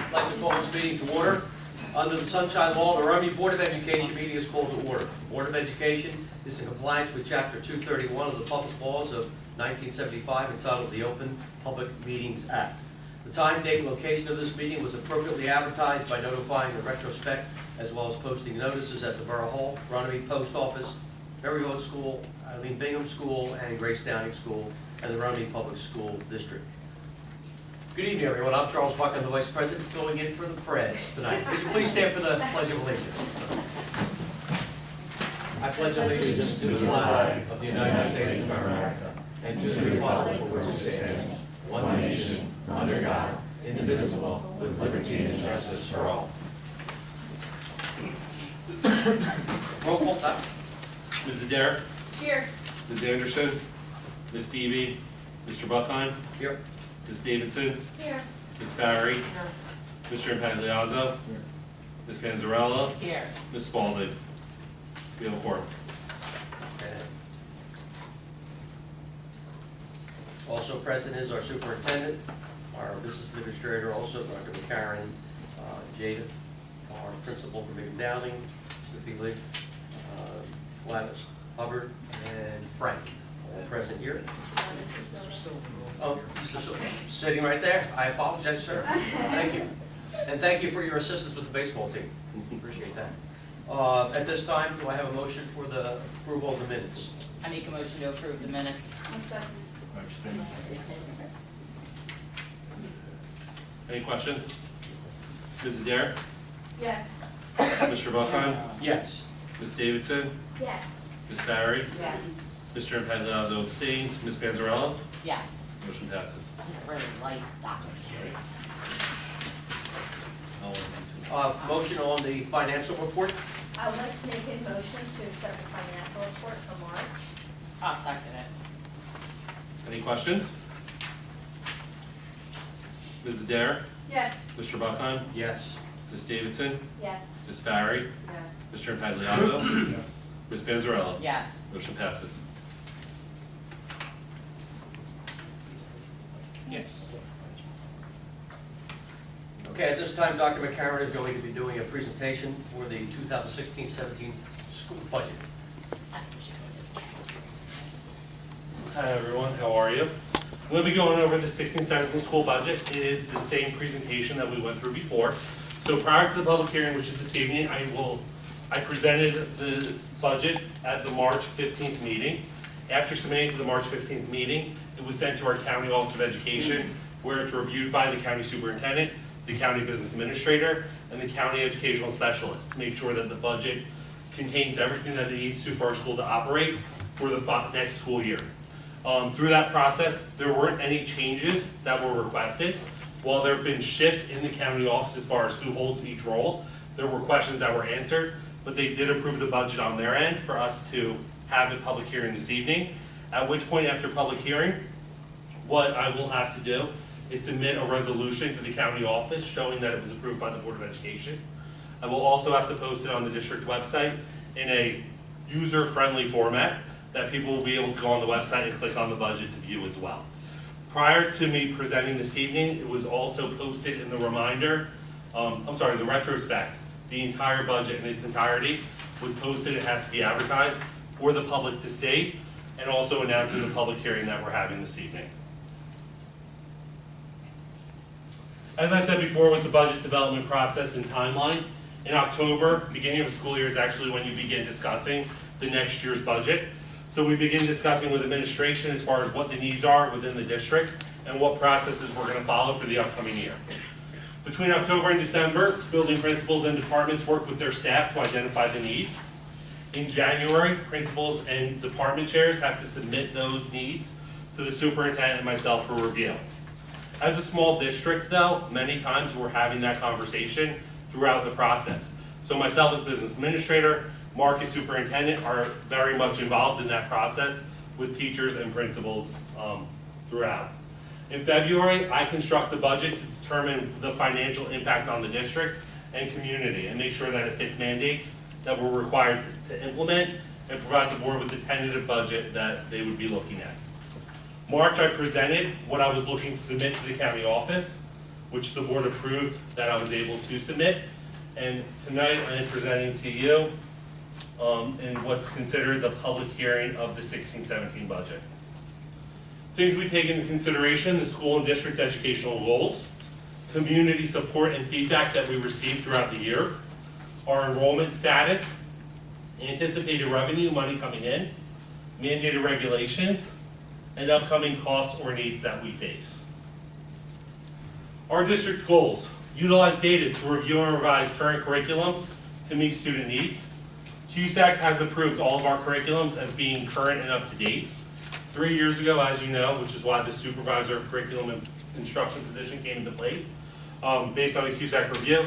I'd like to call this meeting to order. Under the Sunshine Law, the Runnemede Board of Education meeting is called to order. The Board of Education is in compliance with Chapter 231 of the Public Laws of 1975 entitled the Open Public Meetings Act. The time, date, and location of this meeting was appropriately advertised by notifying the retrospect as well as posting notices at the Borough Hall, Runnemede Post Office, Marywood School, Bingham School, and Grace Downing School, and the Runnemede Public School District. Good evening, everyone. I'm Charles Buck. I'm the Vice President filling in for the Preds tonight. Could you please stand for the Pledge of Allegiance? I pledge allegiance to the flag of the United States of America and to the republic for which it stands, one nation, under God, indivisible, with liberty and justice for all. Roll call, Doc. Ms. Adair, Here. Ms. Anderson, Ms. Beebe, Mr. Buckheim, Here. Ms. Davidson, Here. Ms. Farry, Mr. Impagliazzo, Ms. Panzarella, Here. Ms. Spalding. We have a quorum. Also present is our superintendent, our business administrator, also Dr. McCarron, Jada, our principal from Bingham Downing, Mr. Beagley, Gladys Hubbard, and Frank, all present here. Oh, Mr. Silver, sitting right there. I apologize, sir. Thank you. And thank you for your assistance with the baseball team. Appreciate that. At this time, do I have a motion for the approval of the minutes? I make a motion to approve the minutes. Any questions? Ms. Adair, Yes. Mr. Buckheim, Yes. Ms. Davidson, Yes. Ms. Farry, Yes. Mr. Impagliazzo abstains, Ms. Panzarella, Yes. motion passes. This is a really light document. Motion on the financial report? I would like to make a motion to accept the financial report for March. I'll second it. Any questions? Ms. Adair, Yes. Mr. Buckheim, Yes. Ms. Davidson, Yes. Ms. Farry, Yes. Mr. Impagliazzo, Ms. Panzarella, Yes. motion passes. Yes. Okay, at this time, Dr. McCarron is going to be doing a presentation for the 2016-17 school budget. I think we should go to the Hi everyone, how are you? I'm going to be going over the 16-17 school budget. It is the same presentation that we went through before. So prior to the public hearing, which is this evening, I presented the budget at the March 15th meeting. After submitting to the March 15th meeting, it was sent to our County Office of Education, where it's reviewed by the County Superintendent, the County Business Administrator, and the County Educational Specialist to make sure that the budget contains everything that it needs to for our school to operate for the next school year. Through that process, there weren't any changes that were requested. While there have been shifts in the county office as far as who holds each role, there were questions that were answered, but they did approve the budget on their end for us to have a public hearing this evening. At which point, after public hearing, what I will have to do is submit a resolution to the county office showing that it was approved by the Board of Education. I will also have to post it on the district website in a user-friendly format that people will be able to go on the website and click on the budget to view as well. Prior to me presenting this evening, it was also posted in the the retrospect. The entire budget in its entirety was posted. It has to be advertised for the public to see, and also announced in the public hearing that we're having this evening. As I said before with the budget development process and timeline, in October, beginning of the school year is actually when you begin discussing the next year's budget. So we begin discussing with administration as far as what the needs are within the district and what processes we're going to follow for the upcoming year. Between October and December, building principals and departments work with their staff to identify the needs. In January, principals and department chairs have to submit those needs to the superintendent and myself for review. As a small district though, many times we're having that conversation throughout the process. So myself as business administrator, Mark as superintendent are very much involved in that process with teachers and principals throughout. In February, I construct the budget to determine the financial impact on the district and community and make sure that it fits mandates that we're required to implement and provide the board with the tentative budget that they would be looking at. March, I presented what I was looking to submit to the county office which the board approved that I was able to submit. And tonight I am presenting to you in what's considered the public hearing of the 16-17 budget. Things we take into consideration: the school and district educational goals, community support and feedback that we received throughout the year, our enrollment status, anticipated revenue, money coming in, mandated regulations, and upcoming costs or needs that we face. Our district goals: utilize data to review and revise current curriculums to meet student needs. CUSAC has approved all of our curriculums as being current and up to date. 3 years ago, as you know, which is why the supervisor of curriculum and instruction position came into place, based on a CUSAC review,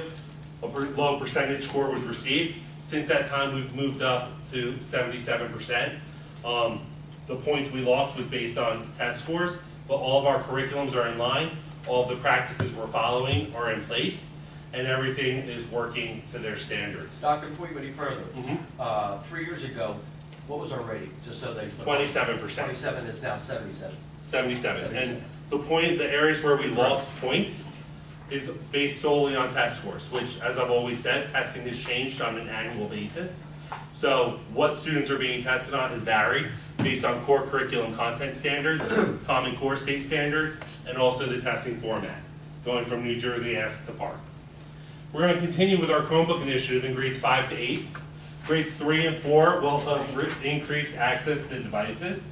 a low percentage score was received. Since that time, we've moved up to 77%. The points we lost was based on test scores, but all of our curriculums are in line. All of the practices we're following are in place, and everything is working to their standards. Doctor, before you go any further, Mhm. 3 years ago, what was our rating? Just so they. 27%. 27 is now 77. 77. And the areas where we lost points is based solely on test scores, which, as I've always said, testing has changed on an annual basis. So what students are being tested on has varied based on core curriculum content standards, Common Core state standards, and also the testing format, going from New Jersey Ask to Park. We're going to continue with our Chromebook initiative in grades 5 to 8. Grades 3 and 4 will have increased access to devices.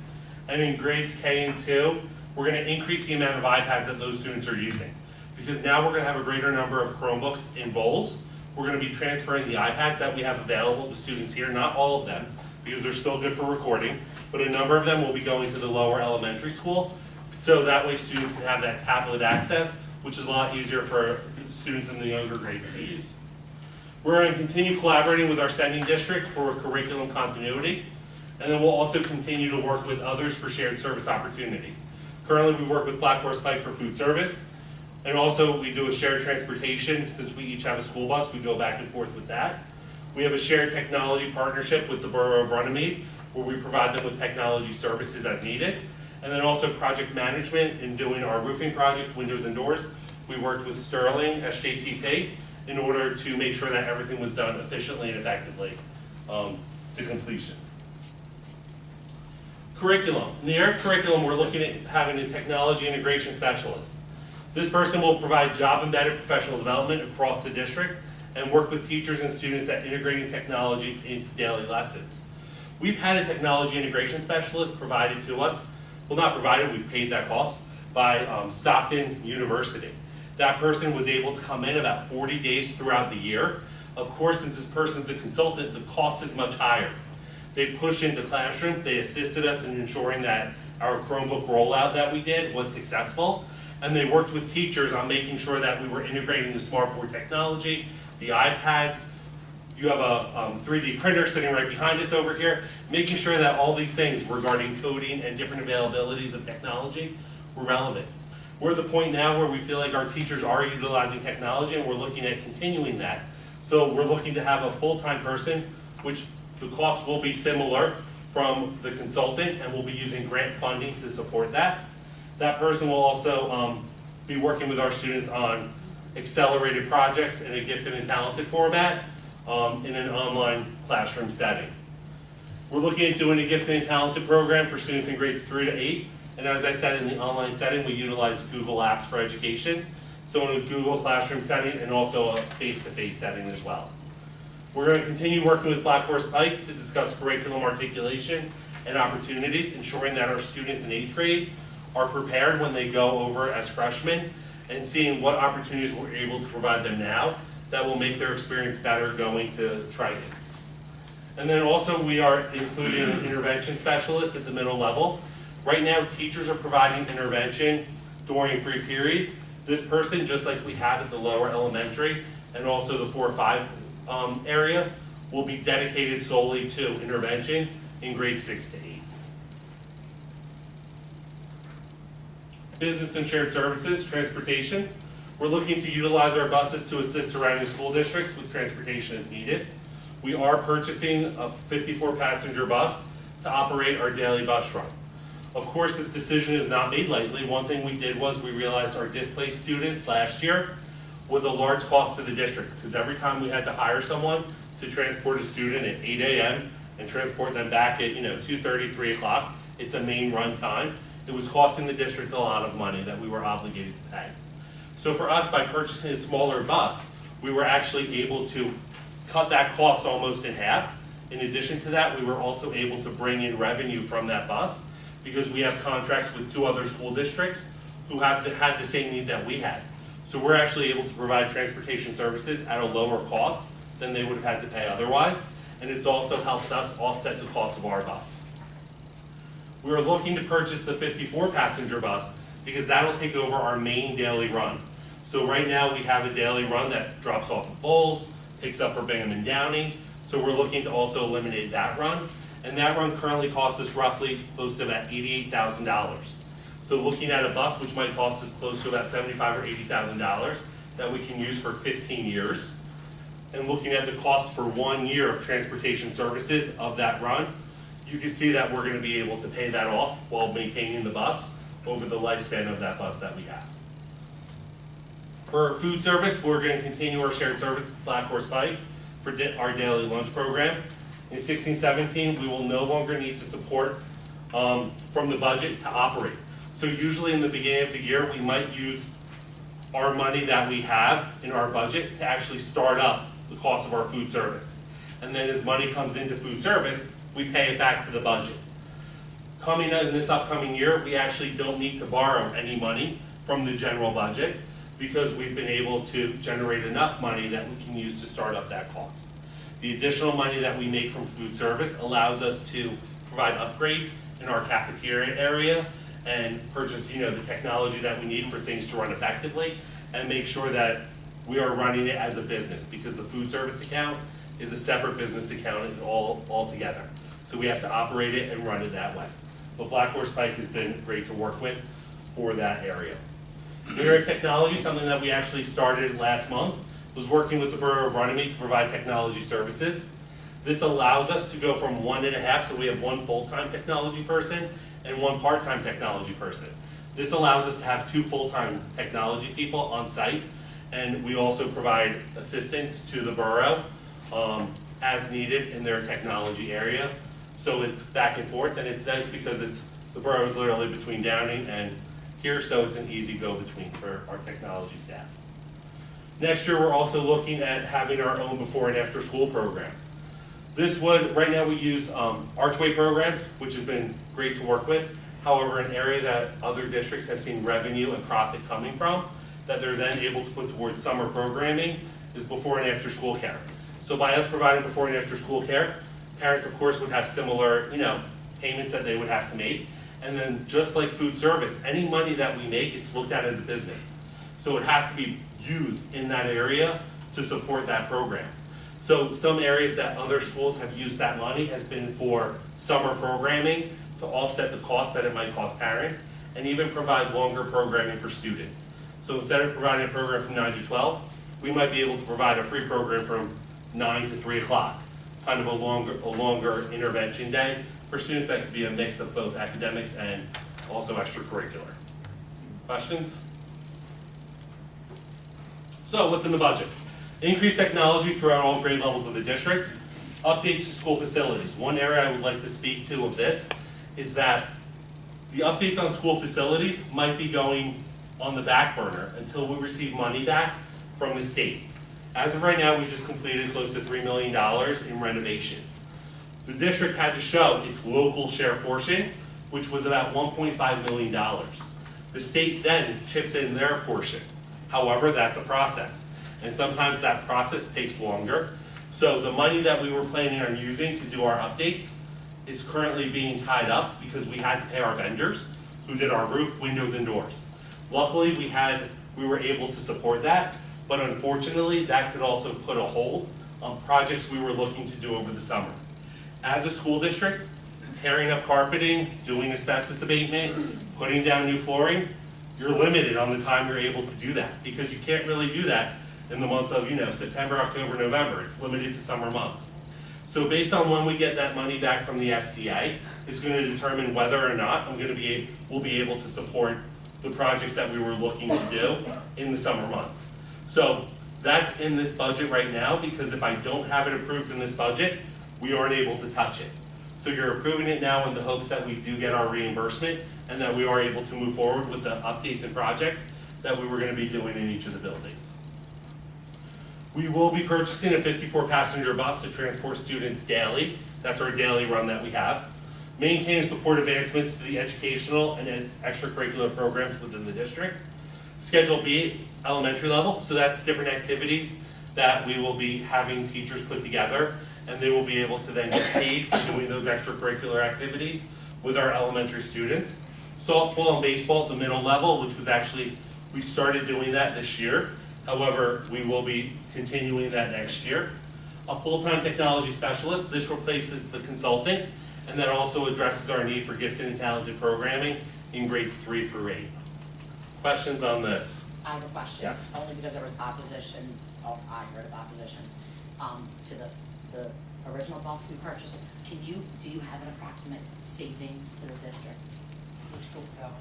And in grades K and 2, we're going to increase the amount of iPads that those students are using. Because now we're going to have a greater number of Chromebooks in bowls. We're going to be transferring the iPads that we have available to students here, not all of them, because they're still good for recording, but a number of them will be going to the lower elementary school. So that way students can have that tablet access, which is a lot easier for students in the younger grades to use. We're going to continue collaborating with our sending district for curriculum continuity, and then we'll also continue to work with others for shared service opportunities. Currently, we work with Black Horse Pike for food service, and also we do a shared transportation. Since we each have a school bus, we go back and forth with that. We have a shared technology partnership with the Borough of Runnemede, where we provide them with technology services as needed. And then also project management in doing our roofing project, windows and doors. We worked with Sterling, SJTP, in order to make sure that everything was done efficiently and effectively to completion. Curriculum. In the area of curriculum, we're looking at having a technology integration specialist. This person will provide job-embedded professional development across the district and work with teachers and students at integrating technology into daily lessons. We've had a technology integration specialist provided to us, well, not provided, we've paid that cost, by Stockton University. That person was able to come in about 40 days throughout the year. Of course, since this person's a consultant, the cost is much higher. They pushed into classrooms, they assisted us in ensuring that our Chromebook rollout that we did was successful, and they worked with teachers on making sure that we were integrating the smartboard technology, the iPads. You have a 3D printer sitting right behind us over here, making sure that all these things regarding coding and different availabilities of technology were relevant. We're at the point now where we feel like our teachers are utilizing technology, and we're looking at continuing that. So we're looking to have a full-time person, which the cost will be similar from the consultant, and we'll be using grant funding to support that. That person will also be working with our students on accelerated projects in a gifted and talented format in an online classroom setting. We're looking at doing a gifted and talented program for students in grades 3 to 8. And as I said, in the online setting, we utilize Google Apps for education. So in a Google Classroom setting and also a face-to-face setting as well. We're going to continue working with Black Horse Pike to discuss curriculum articulation and opportunities, ensuring that our students in 8th grade are prepared when they go over as freshmen, and seeing what opportunities we're able to provide them now that will make their experience better going to Triton. And then also we are including an intervention specialist at the middle level. Right now, teachers are providing intervention during free periods. This person, just like we have at the lower elementary and also the 4 or 5 area, will be dedicated solely to interventions in grades 6 to 8. Business and shared services, transportation. We're looking to utilize our buses to assist surrounding school districts with transportation as needed. We are purchasing a 54-passenger bus to operate our daily bus run. Of course, this decision is not made lightly. One thing we did was we realized our displaced students last year was a large cost to the district, because every time we had to hire someone to transport a student at 8 a.m. and transport them back at 2:30, 3 o'clock, it's a main run time, it was costing the district a lot of money that we were obligated to pay. So for us, by purchasing a smaller bus, we were actually able to cut that cost almost in half. In addition to that, we were also able to bring in revenue from that bus, because we have contracts with 2 other school districts who had the same need that we had. So we're actually able to provide transportation services at a lower cost than they would have had to pay otherwise, and it also helps us offset the cost of our bus. We're looking to purchase the 54-passenger bus because that'll take over our main daily run. So right now we have a daily run that drops off at Bowles, picks up for Bingham and Downing, so we're looking to also eliminate that run. And that run currently costs us roughly close to about $88,000. So looking at a bus which might cost us close to about $75,000 or $80,000 that we can use for 15 years, and looking at the cost for 1 year of transportation services of that run, you can see that we're going to be able to pay that off while maintaining the bus over the lifespan of that bus that we have. For food service, we're going to continue our shared service with Black Horse Pike for our daily lunch program. In 16-17, we will no longer need to support from the budget to operate. So usually in the beginning of the year, we might use our money that we have in our budget to actually start up the cost of our food service. And then as money comes into food service, we pay it back to the budget. Coming in this upcoming year, we actually don't need to borrow any money from the general budget because we've been able to generate enough money that we can use to start up that cost. The additional money that we make from food service allows us to provide upgrades in our cafeteria area and purchase, the technology that we need for things to run effectively, and make sure that we are running it as a business, because the food service account is a separate business account all together. So we have to operate it and run it that way. But Black Horse Pike has been great to work with for that area. The area of technology, something that we actually started last month, was working with the Borough of Runnemede to provide technology services. This allows us to go from 1.5, so we have 1 full-time technology person and 1 part-time technology person. This allows us to have 2 full-time technology people on site, and we also provide assistance to the borough as needed in their technology area. So it's back and forth, and it's nice because the borough is literally between Downing and here, so it's an easy go-between for our technology staff. Next year, we're also looking at having our own before and after school program. Right now we use Archway programs, which has been great to work with. However, an area that other districts have seen revenue and profit coming from, that they're then able to put towards summer programming, is before and after school care. So by us providing before and after school care, parents of course would have similar, payments that they would have to make. And then just like food service, any money that we make, it's looked at as a business. So it has to be used in that area to support that program. So some areas that other schools have used that money has been for summer programming to offset the cost that it might cost parents, and even provide longer programming for students. So instead of providing a program from 9 to 12, we might be able to provide a free program from 9 to 3 o'clock, kind of a longer intervention day for students. That could be a mix of both academics and also extracurricular. Questions? So what's in the budget? Increased technology throughout all grade levels of the district. Updates to school facilities. One area I would like to speak to of this is that the updates on school facilities might be going on the back burner until we receive money back from the state. As of right now, we just completed close to $3 million in renovations. The district had to show its local share portion, which was about $1.5 million. The state then chips in their portion. However, that's a process, and sometimes that process takes longer. So the money that we were planning on using to do our updates is currently being tied up because we had to pay our vendors who did our roof, windows, and doors. Luckily, we were able to support that, but unfortunately, that could also put a hold on projects we were looking to do over the summer. As a school district, tearing up carpeting, doing asbestos abatement, putting down new flooring, you're limited on the time you're able to do that because you can't really do that in the months of September, October, November. It's limited to summer months. So based on when we get that money back from the SDA, is gonna determine whether or not we'll be able to support the projects that we were looking to do in the summer months. So that's in this budget right now, because if I don't have it approved in this budget, we aren't able to touch it. So you're approving it now in the hopes that we do get our reimbursement and that we are able to move forward with the updates and projects that we were gonna be doing in each of the buildings. We will be purchasing a 54-passenger bus to transport students daily. That's our daily run that we have. Maintain and support advancements to the educational and extracurricular programs within the district. Schedule B, elementary level, so that's different activities that we will be having teachers put together, and they will be able to then get paid for doing those extracurricular activities with our elementary students. Softball and baseball at the middle level, which was actually, we started doing that this year. However, we will be continuing that next year. A full-time technology specialist, this replaces the consultant, and that also addresses our need for gifted and talented programming in grades 3 through 8. Questions on this? I have a question. Yes. Only because there was opposition, I heard of opposition, to the original bus we purchased. Do you have an approximate savings to the district? We're still telling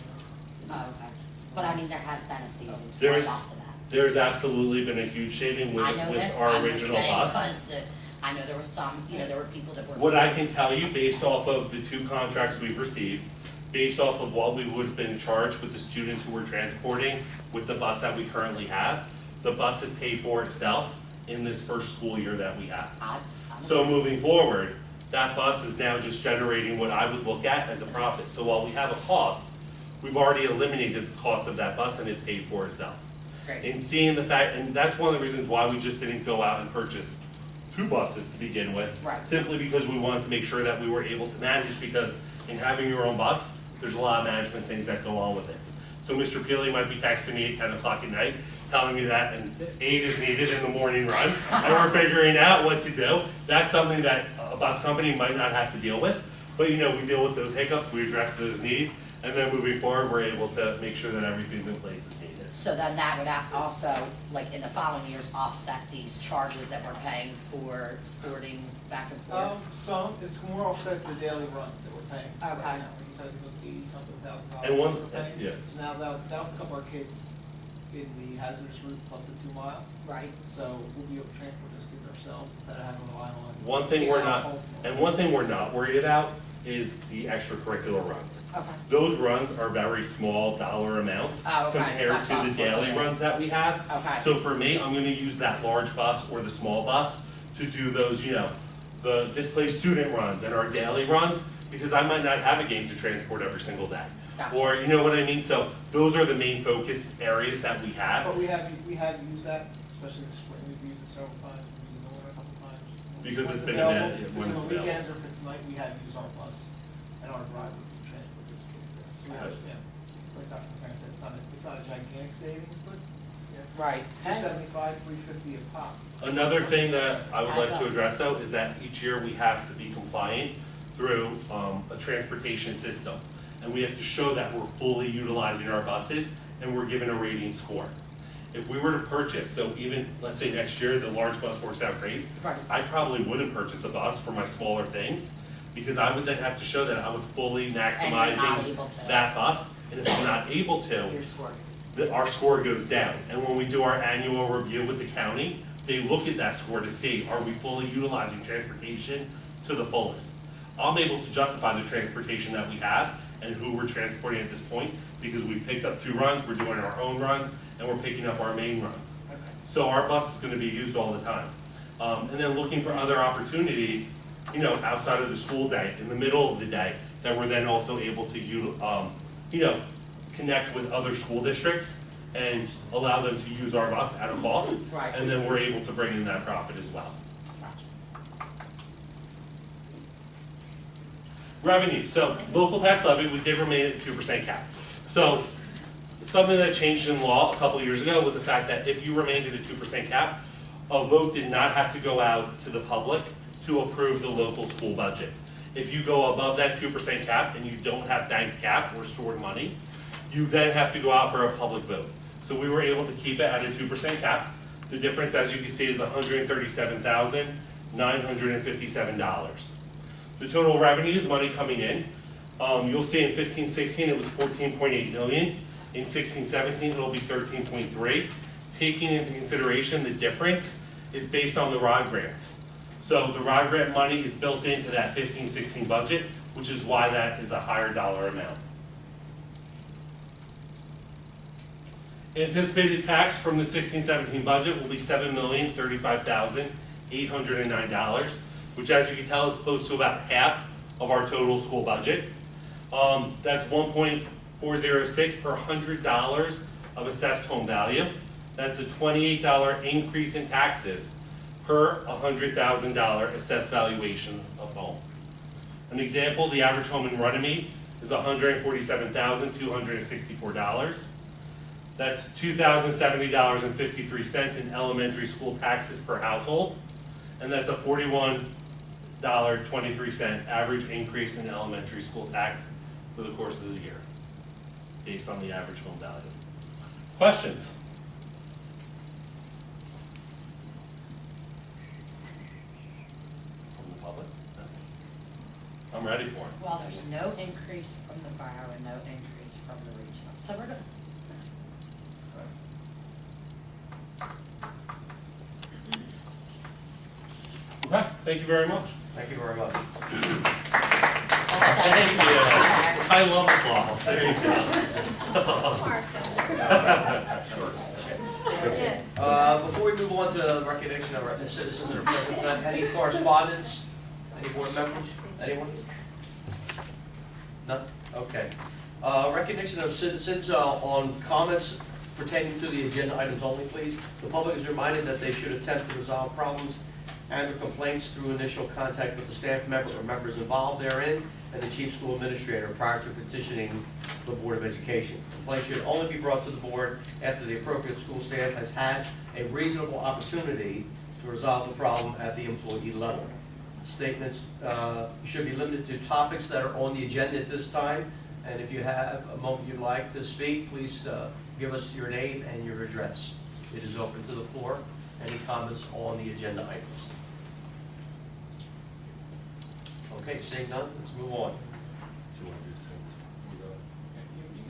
Oh, okay. But I mean, there has been a savings There right is- off the bat. There's absolutely been a huge saving with I know this, our I'm just original saying, bus. because I know there was some, there were people that were. What I can tell you, based off of the 2 contracts we've received, based off of what we would have been charged with the students who we're transporting with the bus that we currently have, the bus has paid for itself in this first school year that we have. I'm So moving forward, that bus is now just generating what I would look at as a profit. So while we have a cost, we've already eliminated the cost of that bus and it's paid for itself. Great. And seeing the fact, and that's one of the reasons why we just didn't go out and purchase 2 buses to begin with. Right. Simply because we wanted to make sure that we were able to manage, because in having your own bus, there's a lot of management things that go on with it. So Mr. Peely might be texting me at 10 o'clock at night, telling me that an aid is needed in the morning run, and we're figuring out what to do. That's something that a bus company might not have to deal with, but we deal with those hiccups, we address those needs, and then moving forward, we're able to make sure that everything's in place as needed. So then that would also, like in the following years, offset these charges that we're paying for sporting back and forth? Some, it's more offset the daily run that we're paying right Okay. now. Like you said, I think it was $80-something thousand. And one- we're paying. yeah. So now that'll cover our kids in the hazardous route plus the 2 mile. Right, So we'll be able to transport those kids ourselves instead of having to rely on. One thing we're not, home. and one thing we're not worried about is the extracurricular runs. okay. Those runs are very small dollar amounts Oh, okay. compared That's to not the daily familiar. runs that we have. Okay. So for me, I'm gonna use that large bus or the small bus to do those, the displaced student runs and our daily runs, because I might not have a game to transport every single day. Gotcha. Or, you know what I mean? So those are the main focus areas that we have, But we have used that, especially in the spring, we've used it several times, we've used it in the winter a couple times. Because When it's been available, available- if when it's it's on the available. weekends or if it's night, we have used our bus and our driver to transport those kids there. So we have, Gotcha. like Dr. McCarron said, it's not a gigantic savings, but, Right. $275, $350 a pop. Another thing that I would like Adds to up. address though is that each year we have to be compliant through a transportation system. And we have to show that we're fully utilizing our buses and we're given a rating score. If we were to purchase, so even, let's say next year, the large bus works out great, Right. I probably wouldn't purchase a bus for my smaller things, because I would then have to show that I was fully not maximizing able to. that bus. And if I'm not able to, Your score. our score goes down. And when we do our annual review with the county, they look at that score to see, are we fully utilizing transportation to the fullest? I'm able to justify the transportation that we have and who we're transporting at this point, because we've picked up 2 runs, we're doing our own runs, and we're picking up our main runs. Okay. So our bus is gonna be used all the time. And then looking for other opportunities, outside of the school day, in the middle of the day, that we're then also able to, connect with other school districts and allow them to use our bus at a cost. Right. And then we're able to bring in that profit as well. Gotcha. Revenue, so local tax levy, we did remain at 2% cap. So something that changed in law a couple years ago was the fact that if you remained at a 2% cap, a vote did not have to go out to the public to approve the local school budget. If you go above that 2% cap and you don't have banked cap or stored money, you then have to go out for a public vote. So we were able to keep it at a 2% cap. The difference, as you can see, is $957. The total revenues, money coming in, you'll see in 15-16 it was 14.8 million. In 16-17 it'll be 13.3. Taking into consideration the difference is based on the ROD grants. So the ROD grant money is built into that 15-16 budget, which is why that is a higher dollar amount. Anticipated tax from the 16-17 budget will be $7,035,809, which, as you can tell, is close to about half of our total school budget. That's 1.406 per $100 of assessed home value. That's a $28 increase in taxes per $100,000 assessed valuation of home. An example, the average home in Runnemede is $147,264. That's $2,070.53 in elementary school taxes per household, and that's a $41.23 average increase in elementary school tax for the course of the year, based on the average home value. Questions? From the public? No? I'm ready for it. Well, there's no increase from the borough and no increase from the regional, so we're gonna, Okay, thank you very much. Thank you very much. Thank you. I love applause. There you go. Yes. Before we move on to the recognition of our citizens that are present tonight, any correspondence? Any board members? Anyone? None? Okay. Recognition of citizens on comments pertaining to the agenda items only, please. The public is reminded that they should attempt to resolve problems and/or complaints through initial contact with the staff member or members involved therein and the chief school administrator prior to petitioning the Board of Education. Complaints should only be brought to the board after the appropriate school staff has had a reasonable opportunity to resolve the problem at the employee level. Statements should be limited to topics that are on the agenda at this time, and if you have a moment you'd like to speak, please give us your name and your address. It is open to the floor. Any comments on the agenda items? Okay, seeing none, let's move on. Do you want to do since? You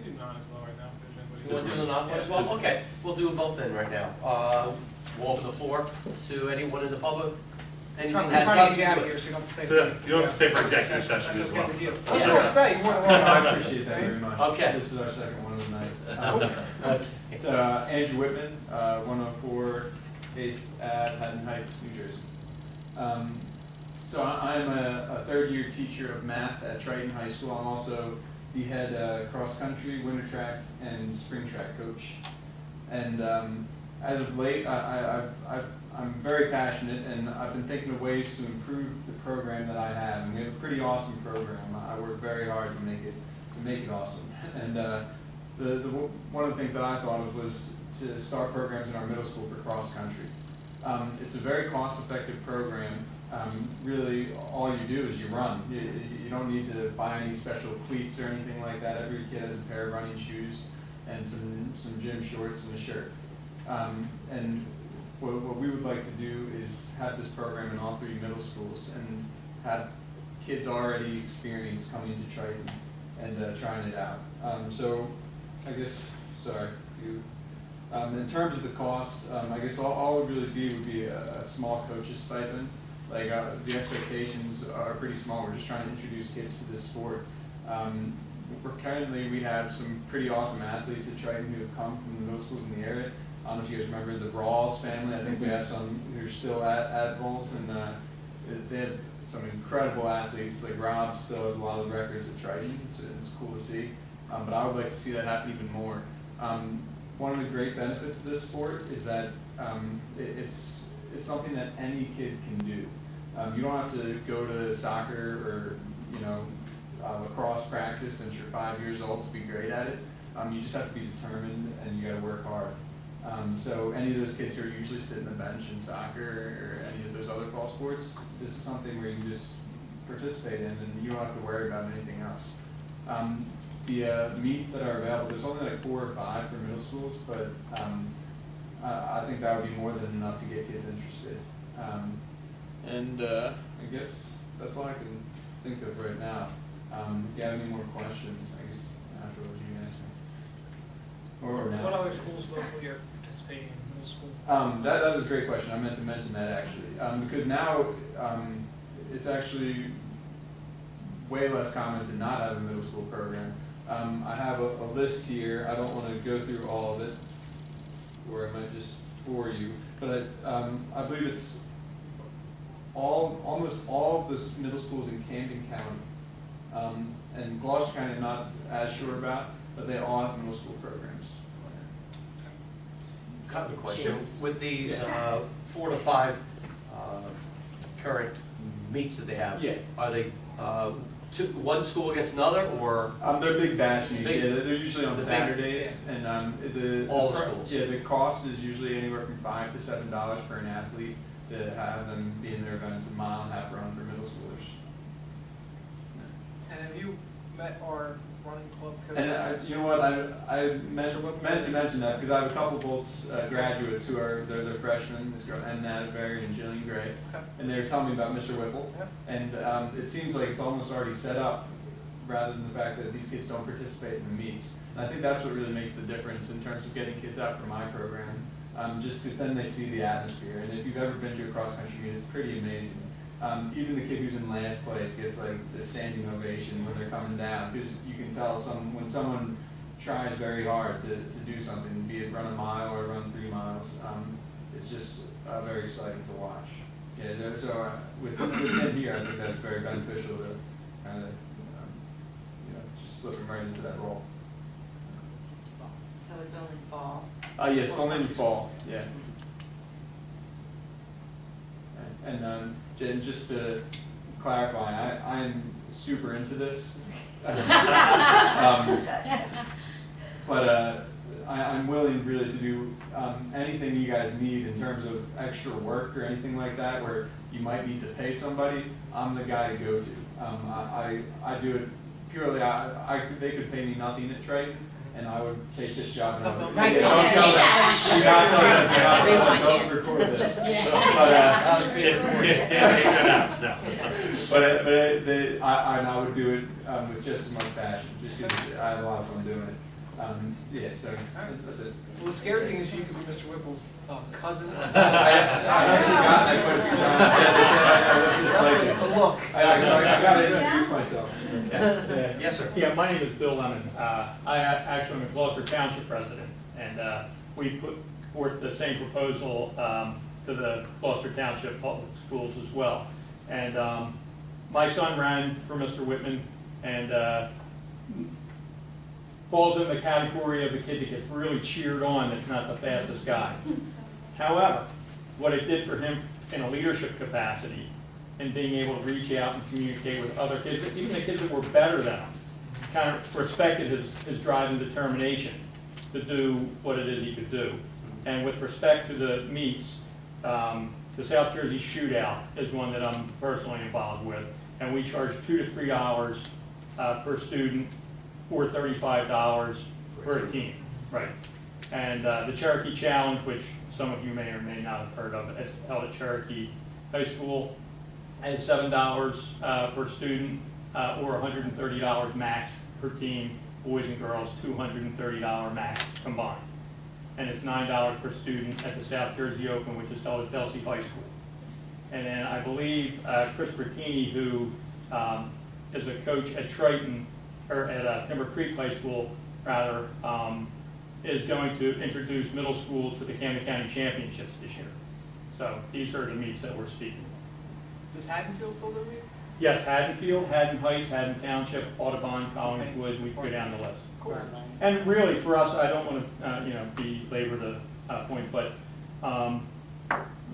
can do none as well right now. if there's You want to do the non-one as well? Okay, we'll do both then right now. We'll open the floor to anyone in the public. Anything I'm has trying to nothing get you out to of do here, with. so you don't have to stay. So you don't have to stay for executive session That's as well. okay with you. Yeah. If you want to stay, you're more than welcome. I appreciate that very much. Okay. This is our second one of the night. Okay. So Andrew Whitman, 104 8th Ave, Haddon Heights, New Jersey. So I'm a third-year teacher of math at Triton High School. I'm also the head cross-country, winter track, and spring track coach. And as of late, I'm very passionate, and I've been thinking of ways to improve the program that I have. And we have a pretty awesome program. I work very hard to make it awesome. And one of the things that I thought of was to start programs in our middle school for cross country. It's a very cost-effective program. Really, all you do is you run. You don't need to buy any special cleats or anything like that. Every kid has a pair of running shoes and some gym shorts and a shirt. And what we would like to do is have this program in all 3 middle schools and have kids already experienced coming to Triton and trying it out. So I guess, sorry, you. In terms of the cost, I guess all it would really would be a small coach's stipend. Like the expectations are pretty small. We're just trying to introduce kids to this sport. Currently, we have some pretty awesome athletes at Triton who have come from the middle schools in the area. I don't know if you guys remember the Rawls family. I think we have some who are still at Bowls, and they have some incredible athletes. Like Rob still has a lot of records at Triton. It's cool to see. But I would like to see that happen even more. One of the great benefits of this sport is that it's something that any kid can do. You don't have to go to soccer or lacrosse practice since you're 5 years old to be great at it. You just have to be determined and you got to work hard. So any of those kids who are usually sitting on the bench in soccer or any of those other fall sports, this is something where you can just participate in and you don't have to worry about anything else. The meets that are available, there's only like 4 or 5 for middle schools, but I think that would be more than enough to get kids interested. And I guess that's all I can think of right now. If you have any more questions, I guess afterwards you can ask me. Or now. What other schools locally are participating in middle school? That is a great question. I meant to mention that actually. Because now it's actually way less common to not have a middle school program. I have a list here. I don't want to go through all of it, or I might just bore you. But I believe it's almost all of the middle schools in Camden County. And Gloucester County I'm not as sure about, but they all have middle school programs. Couple of questions. James. With these 4 to 5 current meets that they have, Yeah. are they one school against another, or? They're big batch meets, Big- yeah, they're usually on the big- Saturdays, and All the schools. Yeah, the cost is usually anywhere from $5 to $7 for an athlete to have them be in their events, a mile and a half run for middle schoolers. And have you met our running club coach? And you know what, I meant to mention that, because I have a couple Bolts graduates who are, they're freshmen, this girl, Anna Berry and Jillian Gray, Okay. and they were telling me about Mr. Whipple. Yep. And it seems like it's almost already set up, rather than the fact that these kids don't participate in the meets. And I think that's what really makes the difference in terms of getting kids out for my program, just because then they see the atmosphere. And if you've ever been to a cross-country meet, it's pretty amazing. Even the kid who's in last place gets like a standing ovation when they're coming down, because you can tell when someone tries very hard to do something, be it run a mile or run 3 miles, it's just very exciting to watch. Yeah, so with him here, I think that's very beneficial to kind of, just slip him right into that role. So it's only fall? Yes, only in the fall, yeah. And just to clarify, I'm super into this. But I'm willing really to do anything you guys need in terms of extra work or anything like that, where you might need to pay somebody. I'm the guy to go to. I do it purely, they could pay me nothing at Triton, and I would take this job. And I would- Right, Yeah, don't say that. You Rewind don't it. record this. Yeah. But, That was being recorded. Take that out, no. But I would do it with just as much passion, just because I have a lot of fun doing it. Yeah, so that's it. Well, the scary thing is you could be Mr. Whipple's cousin. I actually got that quite a few times. I look just like it. A look. I got to introduce myself. Yeah. Yes, sir. Yeah, my name is Bill Lemon. I actually am a Gloucester Township resident, and we put forth the same proposal to the Gloucester Township Public Schools as well. And my son ran for Mr. Whitman, and falls in the category of the kid that gets really cheered on that's not the fastest guy. However, what it did for him in a leadership capacity, and being able to reach out and communicate with other kids, even the kids that were better than him, kind of respected his drive and determination to do what it is he could do. And with respect to the meets, the South Jersey Shootout is one that I'm personally involved with, and we charge $2 to $3 per student, or $35 per team. Right. And the Cherokee Challenge, which some of you may or may not have heard of, it's held at Cherokee High School, and it's $7 per student, or $130 max per team, boys and girls, $230 max combined. And it's $9 per student at the South Jersey Open, which is held at Delsey High School. And then I believe Chris Bertini, who is a coach at Triton, or at Timber Creek High School, rather, is going to introduce middle school to the Camden County Championships this year. So these are the meets that we're speaking of. Does Haddonfield still do it? Yes, Haddonfield, Haddon Heights, Haddon Township, Audubon, Collingswood, we can go down the list. Cool. And really, for us, I don't want to, belabor the point, but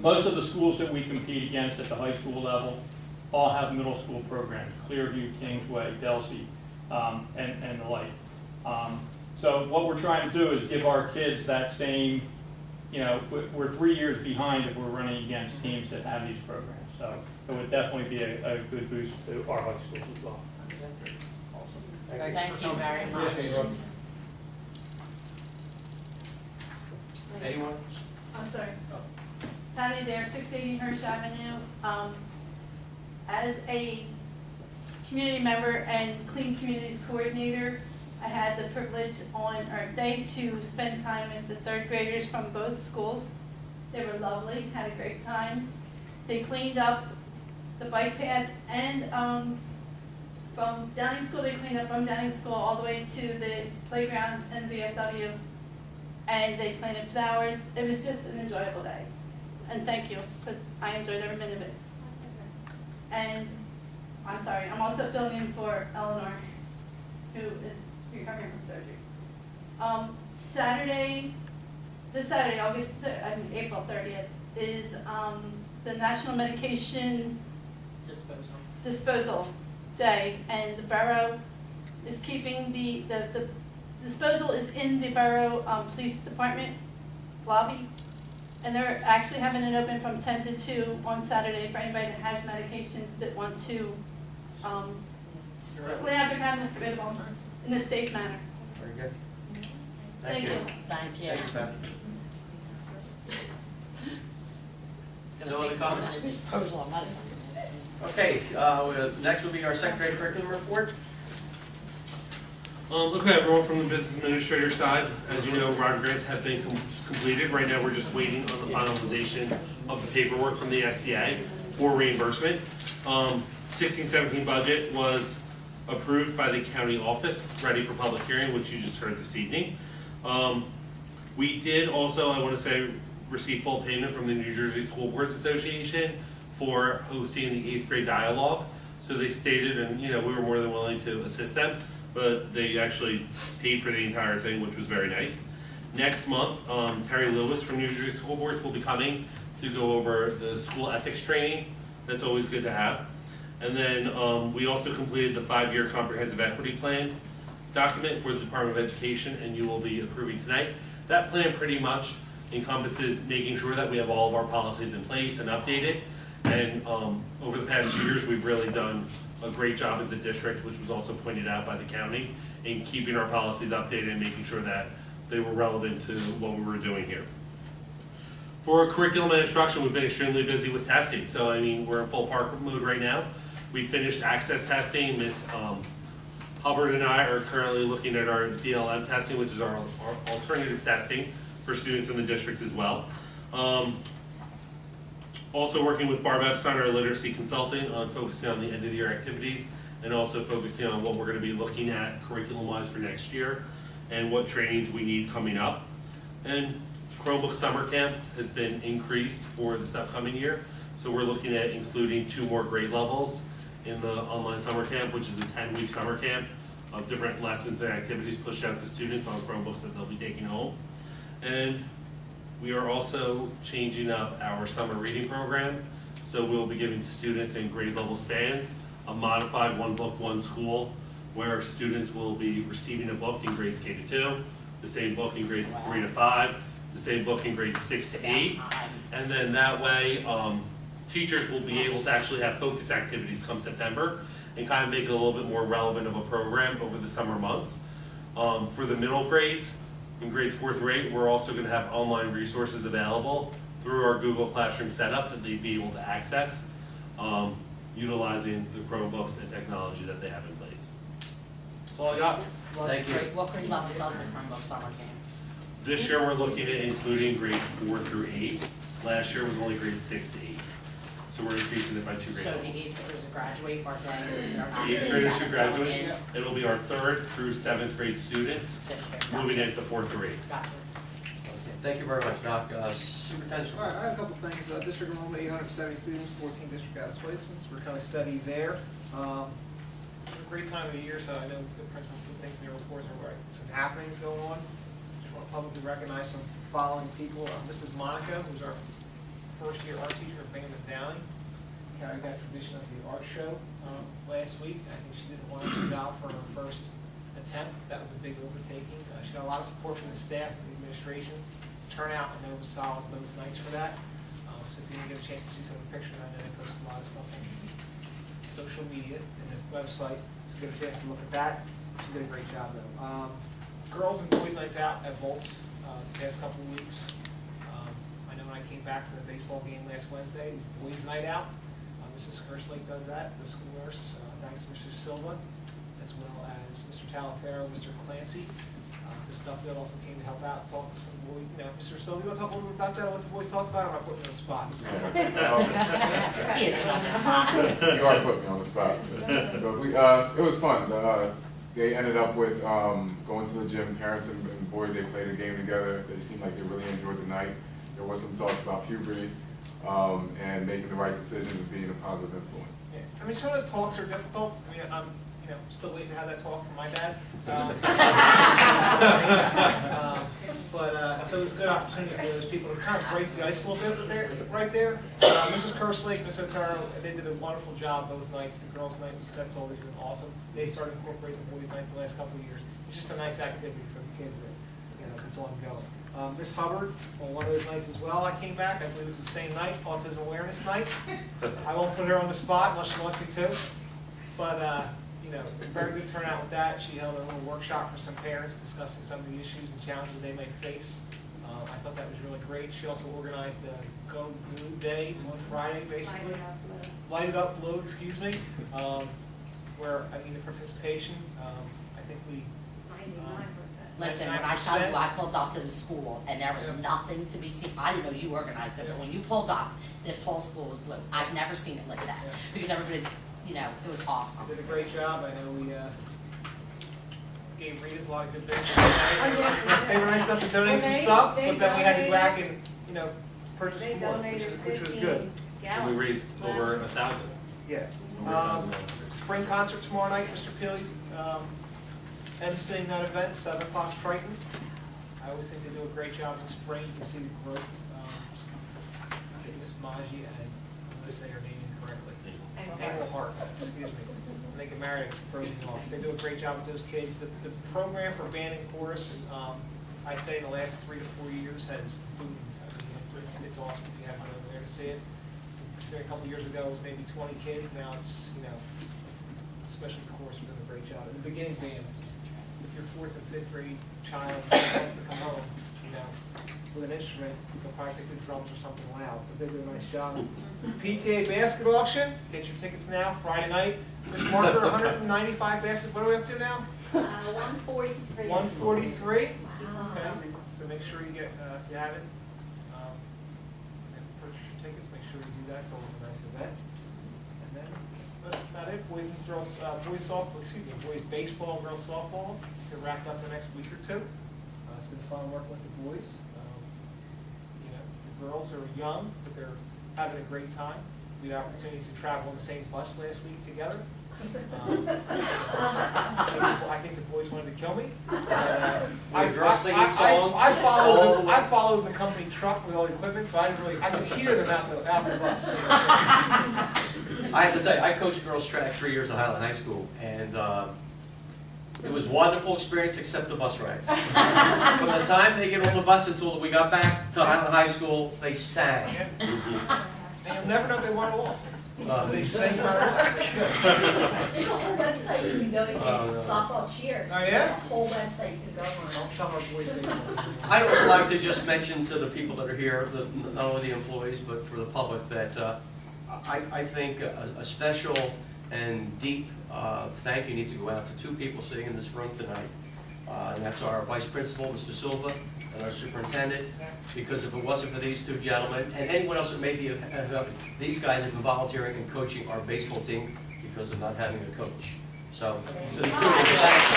most of the schools that we compete against at the high school level all have middle school programs, Clearview, Kingsway, Delsey, and the like. So what we're trying to do is give our kids that same, we're 3 years behind if we're running against teams that have these programs. So it would definitely be a good boost to our high schools as well. Awesome. Thank you very much. Anyone? I'm sorry. Saturday there, 680 Hirsch Avenue. As a community member and Clean Communities Coordinator, I had the privilege on our day to spend time with the third graders from both schools. They were lovely, had a great time. They cleaned up the bike path and from Downing School, they cleaned up from Downing School all the way to the playground and VFW. And they planted flowers. It was just an enjoyable day. And thank you, because I enjoyed every minute of it. And I'm sorry, I'm also filling in for Eleanor, who is recovering from surgery. This Saturday, April 30th, is the National Medication Disposal Day, and the borough is keeping the disposal is in the borough police department lobby, and they're actually having it open from 10 to 2 on Saturday for anybody that has medications that want to clean out their cabinets, get rid of them in a safe manner. Very good. Thank you. Thank you. Thank you, Pat. It's gonna No other take comments? disposal of medicine. Okay, next will be our secretary curriculum report. Okay, everyone from the business administrator side, as you know, round grants have been completed. Right now, we're just waiting on the finalization of the paperwork from the SCA for reimbursement. 16-17 budget was approved by the county office, ready for public hearing, which you just heard this evening. We did also, I want to say, receive full payment from the New Jersey School Boards Association for hosting the 8th grade dialogue. So they stated, and we were more than willing to assist them, but they actually paid for the entire thing, which was very nice. Next month, Terry Lewis from New Jersey School Boards will be coming to go over the school ethics training. That's always good to have. And then we also completed the 5-year comprehensive equity plan document for the Department of Education, and you will be approving tonight. That plan pretty much encompasses making sure that we have all of our policies in place and updated. And over the past 2 years, we've really done a great job as a district, which was also pointed out by the county, in keeping our policies updated and making sure that they were relevant to what we were doing here. For curriculum and instruction, we've been extremely busy with testing. So, we're in full park mode right now. We finished access testing. Ms. Hubbard and I are currently looking at our DLM testing, which is our alternative testing for students in the district as well. Also working with Barb Epstein, our literacy consultant, on focusing on the end of the year activities and also focusing on what we're going to be looking at curriculum-wise for next year and what trainings we need coming up. And Chromebook Summer Camp has been increased for this upcoming year. So we're looking at including 2 more grade levels in the online summer camp, which is a 10-week summer camp of different lessons and activities pushed out to students on Chromebooks that they'll be taking home. And we are also changing up our summer reading program. So we'll be giving students in grade level spans a modified 1 book, 1 school, where students will be receiving a book in grades K to 2, the same book in grades 3 to 5, the same book in grades 6 to 8. And then that way, teachers will be able to actually have focus activities come September and kind of make it a little bit more relevant of a program over the summer months. For the middle grades, in grades 4 through 8, we're also going to have online resources available through our Google Classroom setup that they'd be able to access, utilizing the Chromebooks and technology that they have in place. That's all I got. Thank you. What grade level does the Chromebook summer camp? This year, we're looking at including grades 4 through 8. Last year was only grades 6 to 8. So we're increasing it by 2 grade So the levels. 8th graders will graduate, or they're not. 8th graders should going graduate. in It'll be our 3rd through 7th grade students, district. moving Gotcha. into 4th through 8th. Gotcha. Okay, thank you very much, Doc. Superintendent. All right, I have a couple things. District enrollment, 870 students, 14 district out placements. We're kind of steady there. It's a great time of the year, so I know the principal put things in their reports are right. Some happenings going on. Just want to publicly recognize some following people. Mrs. Monica, who's our first-year art teacher at Binghamton Downing, carried that tradition of the art show last week. I think she did a wonderful job for her first attempt. That was a big overtaking. She got a lot of support from the staff and the administration. Turnout, I know, was solid both nights for that. So if you didn't get a chance to see some of the pictures, I know they posted a lot of stuff on social media and the website. So get a chance to look at that. She did a great job though. Girls and boys nights out at Volts the past couple of weeks. I know when I came back to the baseball game last Wednesday, boys' night out. Mrs. Kerslake does that, the school nurse, thanks to Mr. Silva, as well as Mr. Talafaro, Mr. Clancy. Ms. Duffield also came to help out, talk to some boys, Mr. Silva, you want to talk a little bit about that, what the boys talked about, or am I putting you on the spot? He isn't on the spot. You are putting me on the spot. But we, it was fun. They ended up with going to the gym. Parents and boys, they played a game together. They seemed like they really enjoyed the night. There was some talks about puberty and making the right decisions and being a positive influence. Yeah. I mean, some of those talks are difficult. I mean, I'm still waiting to have that talk from my dad. So it was a good opportunity for those people to kind of break the ice a little bit right there. Mrs. Kerslake, Ms. Otero, they did a wonderful job both nights. The girls' night, that's always been awesome. They started incorporating the boys' nights the last couple of years. It's just a nice activity for the kids that, that's ongoing. Miss Hubbard, on one of those nights as well, I came back. I believe it was the same night, Autism Awareness Night. I won't put her on the spot unless she wants me to. But, very good turnout with that. She held a little workshop for some parents discussing some of the issues and challenges they may face. I thought that was really great. She also organized a Go Blue Day on Friday, basically. Light It Up Blue, excuse me. Where, the participation, I think we... 99%. Listen, when I tell you, I pulled up to the school and there was nothing to be seen. I didn't know you organized it, but when you pulled up, this whole school was blue. I've never seen it like that because everybody's, it was awesome. Did a great job. I know we gave Rita's a lot of good business. They were nice enough to donate some stuff, but then we had to go back and, purchase They more, donated which was good. 15 And we gallons. raised over 1,000. Yeah. Over 1,000. Spring concert tomorrow night, Mr. Peely's emceeing that event, 7 o'clock Triton. I always think they do a great job in the spring. You can see the growth. I think Miss Maji and I'm going to say her name incorrectly. Engelhart, excuse me. And they get married and throw them off. They do a great job with those kids. The program for band and chorus, I say in the last 3 to 4 years has boomed. It's awesome if you haven't been over there to see it. A couple of years ago it was maybe 20 kids. Now it's especially the chorus are doing a great job. In the beginning band, if your 4th and 5th grade child wants to come home, with an instrument, they'll probably take the drums or something loud, but they do a nice job. PTA basket auction, get your tickets now, Friday night. Miss Marker, 195 baskets, what are we up to now? 143. 143? Okay, Wow. so make sure you get, if you haven't, and purchase your tickets, make sure you do that, it's always a nice event. And then, that's about it, boys and girls, boys baseball, girls softball, they're wrapped up the next week or two. It's been fun working with the boys. The girls are young, but they're having a great time. We had the opportunity to travel on the same bus last week together. I think the boys wanted to kill me. I followed the company truck with all the equipment, so I could hear them out the bus. So, I have to tell you, I coached girls track 3 years at Highland High School, and it was a wonderful experience except the bus rides. From the time they get on the bus until we got back to Highland High School, they sang. and you'll never know if they won or lost. They sang our There's a whole website you can go to get no. softball cheers. Oh, yeah? There's a whole website you can go on. Don't tell our boys baseball. I'd also like to just mention to the people that are here, not only the employees, but for the public, that I think a special and deep thank you needs to go out to 2 people sitting in this room tonight. And that's our Vice Principal, Mr. Silva, and our Superintendent, because if it wasn't for these 2 gentlemen, and anyone else that may be, these guys have been volunteering and coaching our baseball team because of not having a coach. So, to the 2 of you, thanks.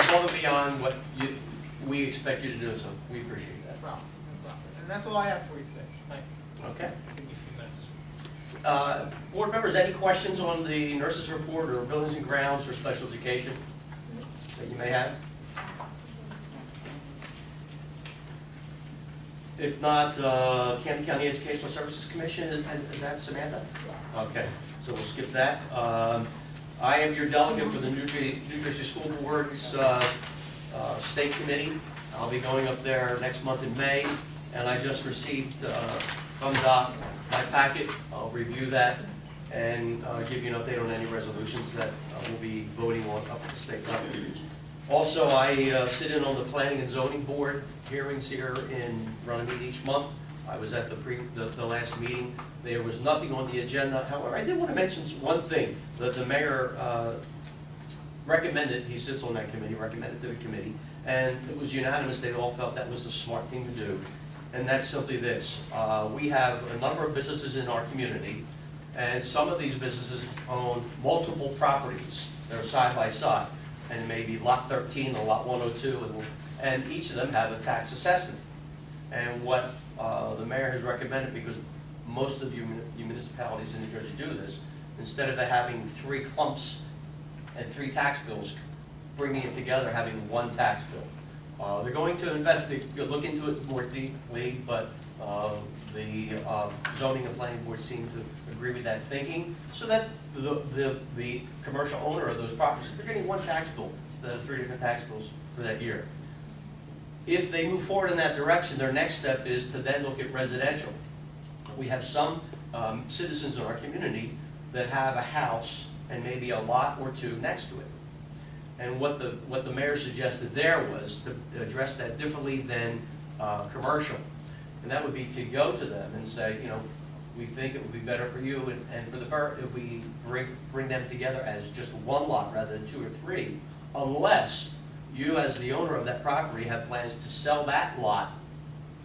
Above and beyond what we expect you to do, so we appreciate that. And that's all I have for you today, so thank you. Okay. Give me a few minutes. Board members, any questions on the nurses report or buildings and grounds or special education that you may have? If not, Camden County Educational Services Commission, is that Samantha? Yes. Okay, so we'll skip that. I am your delegate for the New Jersey School Board's State Committee. I'll be going up there next month in May, and I just received from Doc my packet. I'll review that and give you an update on any resolutions that we'll be voting on up at the state level. Also, I sit in on the planning and zoning board hearings here in Runnemede each month. I was at the last meeting. There was nothing on the agenda. However, I did want to mention one thing that the mayor recommended. He sits on that committee, recommended to the committee, and it was unanimous. They all felt that was the smart thing to do. And that's simply this. We have a number of businesses in our community, and some of these businesses own multiple properties that are side by side. And it may be lot 13 or lot 102, and each of them have a tax assessment. And what the mayor has recommended, because most of you municipalities in New Jersey do this, instead of having 3 clumps and 3 tax bills, bringing it together, having one tax bill. They're going to look into it more deeply, but the zoning and planning board seem to agree with that thinking, so that the commercial owner of those properties, they're getting one tax bill instead of 3 different tax bills for that year. If they move forward in that direction, their next step is to then look at residential. We have some citizens in our community that have a house and maybe a lot or 2 next to it. And what the mayor suggested there was to address that differently than commercial. And that would be to go to them and say, you know, we think it would be better for you and for the borough if we bring them together as just one lot rather than 2 or 3, unless you as the owner of that property have plans to sell that lot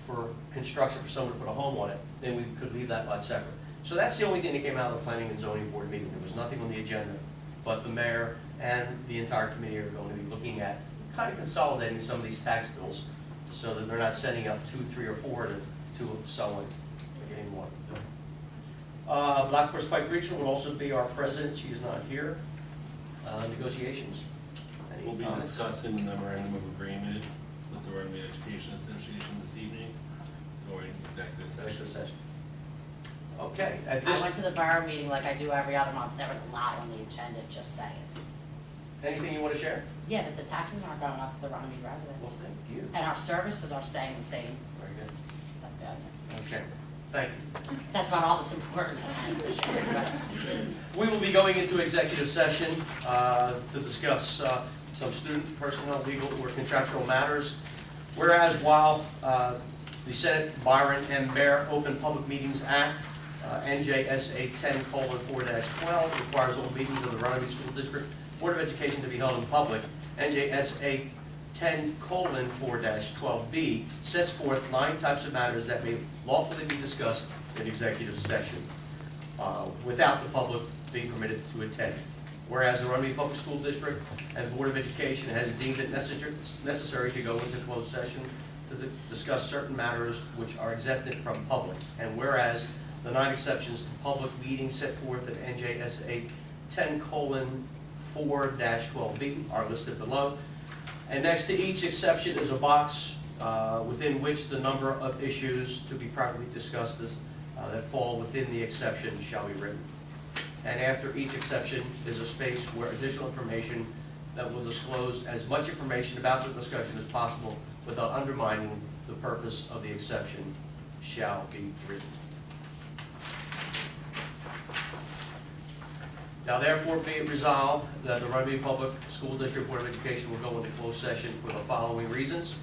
for construction for someone to put a home on it, then we could leave that lot separate. So that's the only thing that came out of the planning and zoning board meeting. There was nothing on the agenda, but the mayor and the entire committee are going to be looking at kind of consolidating some of these tax bills so that they're not sending up 2, 3, or 4 to someone getting one. Black Horse Pike Regional will also be our president. She is not here. Negotiations. Any We'll be comments? discussing the memorandum of agreement with the Runnemede Education Association this evening during executive Executive session. session. Okay, at I this, went to the borough meeting like I do every other month, there was a lot on the agenda, just saying. anything you want to share? Yeah, that the taxes aren't going up for the Runnemede Well, residents, thank you. and our services are staying the same. Very good. That's good. Okay, thank you. That's about all that's important. We will be going into executive session to discuss some student personnel, legal, or contractual matters. Whereas while the Senate Byron M. Bear Open Public Meetings Act, NJSA 10:4-12, requires all meetings of the Runnemede School District Board of Education to be held in public. NJSA 10:4-12B sets forth 9 types of matters that may lawfully be discussed in executive session without the public being permitted to attend. Whereas the Runnemede Public School District and the Board of Education has deemed it necessary to go into closed session to discuss certain matters which are exempted from public. And whereas the 9 exceptions to public meetings set forth in NJSA 10:4-12B are listed below. And next to each exception is a box within which the number of issues to be privately discussed that fall within the exception shall be written. And after each exception is a space where additional information that will disclose as much information about the discussion as possible without undermining the purpose of the exception shall be written. Now therefore be it resolved that the Runnemede Public School District Board of Education will go into closed session for the following reasons.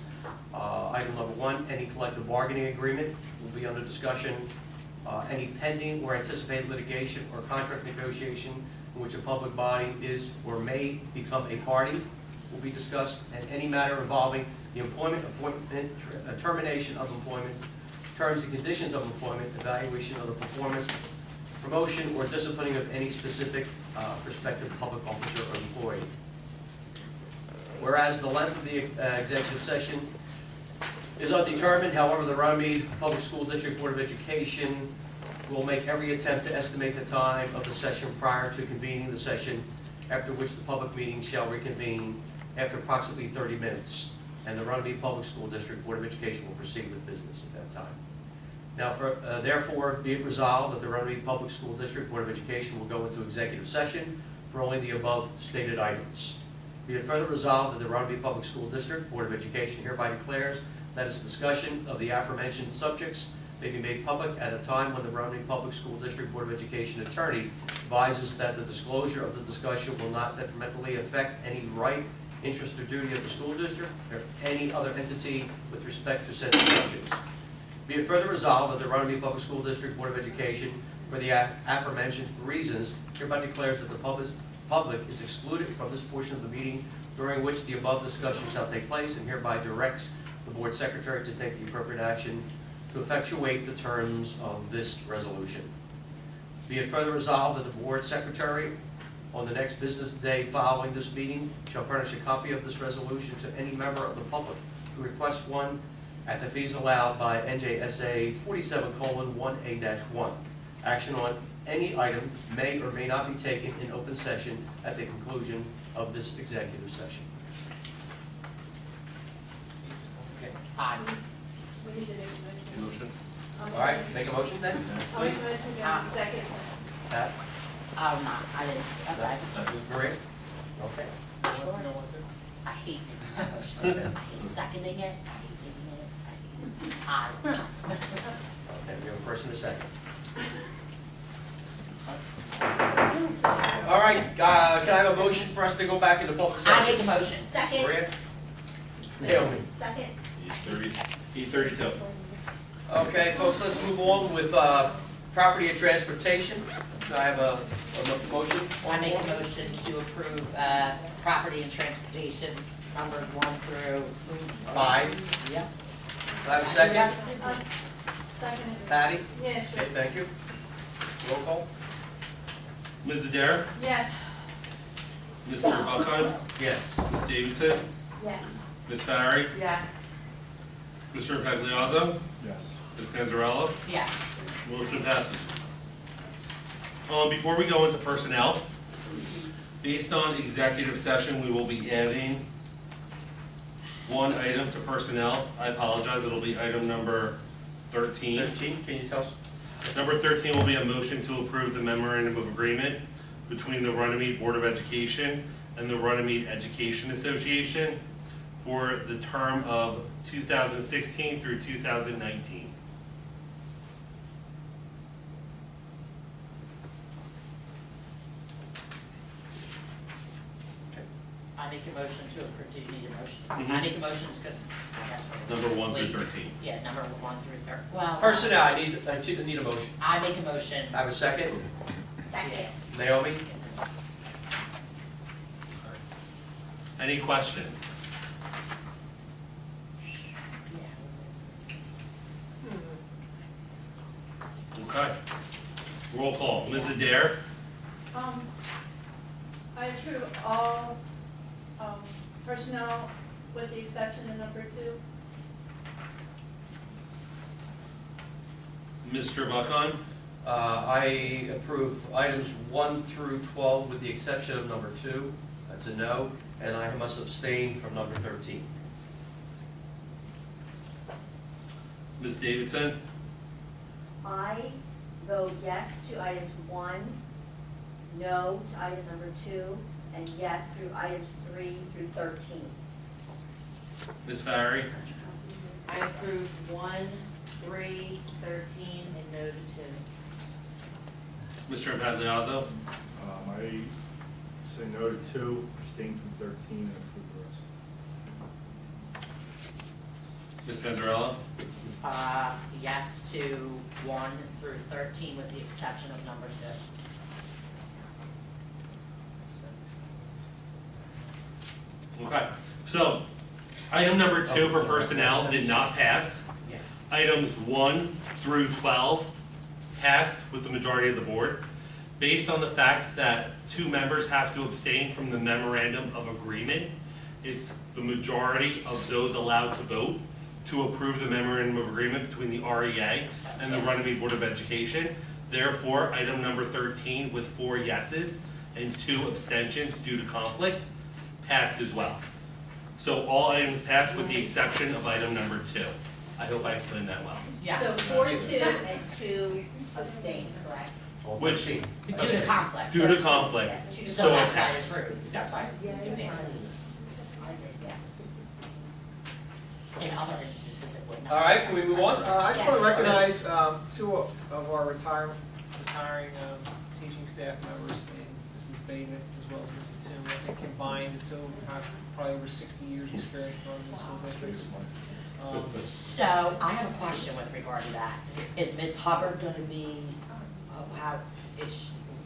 Item number 1, any collective bargaining agreement will be under discussion. Any pending or anticipated litigation or contract negotiation in which a public body is or may become a party will be discussed, and any matter involving the employment, appointment, termination of employment, terms and conditions of employment, evaluation of the performance, promotion, or disciplining of any specific prospective public officer or employee. Whereas the length of the executive session is undetermined, however, the Runnemede Public School District Board of Education will make every attempt to estimate the time of the session prior to convening the session, after which the public meeting shall reconvene after approximately 30 minutes, and the Runnemede Public School District Board of Education will proceed with business at that time. Now, therefore, be it resolved that the Runnemede Public School District Board of Education will go into executive session for only the above stated items. Be it further resolved that the Runnemede Public School District Board of Education hereby declares that its discussion of the aforementioned subjects may be made public at a time when the Runnemede Public School District Board of Education attorney advises that the disclosure of the discussion will not detrimentally affect any right, interest, or duty of the school district or any other entity with respect to said discussions. Be it further resolved that the Runnemede Public School District Board of Education, for the aforementioned reasons, hereby declares that the public is excluded from this portion of the meeting during which the above discussion shall take place, and hereby directs the board secretary to take the appropriate action to effectuate the terms of this resolution. Be it further resolved that the board secretary, on the next business day following this meeting, shall furnish a copy of this resolution to any member of the public who requests one at the fees allowed by NJSA 47:1A-1. Action on any item may or may not be taken in open session at the conclusion of this executive session. Aye. We need to make a motion. Motion? All right, make a motion then, I'll make please. a motion to go into executive. Pat, Oh, no, I didn't, okay. Maria? Okay. Sure. You don't want to? I hate making that motion. I hate seconding it. I hate making it. I hate it. Aye. Okay, we have a first and a second. All right, can I have a motion for us to go back into public I session? make a motion. Second. Maria? Naomi? Second. 8:32. Okay, folks, let's move on with property and transportation. Do I have a motion? I make a motion to approve, property and transportation numbers 1 through 5. Yep. Do I have a second? Second. Patty? Yeah, sure. Okay, thank you. Roll call? Ms. Adair? Yes. Mr. Buckheim? Yes. Ms. Davidson? Yes. Ms. Farry? Yes. Mr. Pagliazzo? Yes. Ms. Panzarella? Yes. Motion passes. Before we go into personnel, based on executive session, we will be adding one item to personnel. I apologize, it'll be item number 13. 15, can you tell us? Number 13 will be a motion to approve the memorandum of agreement between the Runnemede Board of Education and the Runnemede Education Association for the term of 2016 through 2019. I make a motion to approve, do you need a motion? Mhm. I make a motion because, I guess we're. Number 1 through Wait. 13. Yeah, number 1 through 13. Well. Personnel, I need a motion. I make a motion. I have a second. Second. Naomi? Any questions? Okay. Roll call. Ms. Adair? I approve all, personnel with the exception of number 2. Mr. Buckheim? I approve items 1 through 12 with the exception of number 2. That's a no, and I must abstain from number 13. Ms. Davidson? I vote yes to items 1, no to item number 2, and yes through items 3 through 13. Ms. Farry? I approve 1, 3, 13, and no to 2. Mr. Pagliazzo? I say no to 2, abstain from 13, and approve the rest. Ms. Panzarella? Yes to 1 through 13 with the exception of number 2. Okay, so item number 2 for personnel did not pass. Yeah. Items 1 through 12 passed with the majority of the board. Based on the fact that 2 members have to abstain from the memorandum of agreement, it's the majority of those allowed to vote to approve the memorandum of agreement between the REA and the Runnemede Board of Education. Therefore, item number 13 with 4 yeses and 2 abstentions due to conflict passed as well. So all items passed with the exception of item number 2. I hope I explained that well. Yes. So 4, 2, and 2 abstain, correct? Which, Due to conflict. due to conflict, Yes, 2 to So so that's it why I passed. approved. That's why it passes. I did, yes. In other instances, it would not. All right, can we move on? I just want Yes. to recognize 2 of our retiring teaching staff members, and this is Bateman, as well as Mrs. Toomey. I think combined, it's have probably over 60 years experience on the school districts. So I have a question with regard to that. Is Ms. Hubbard gonna be,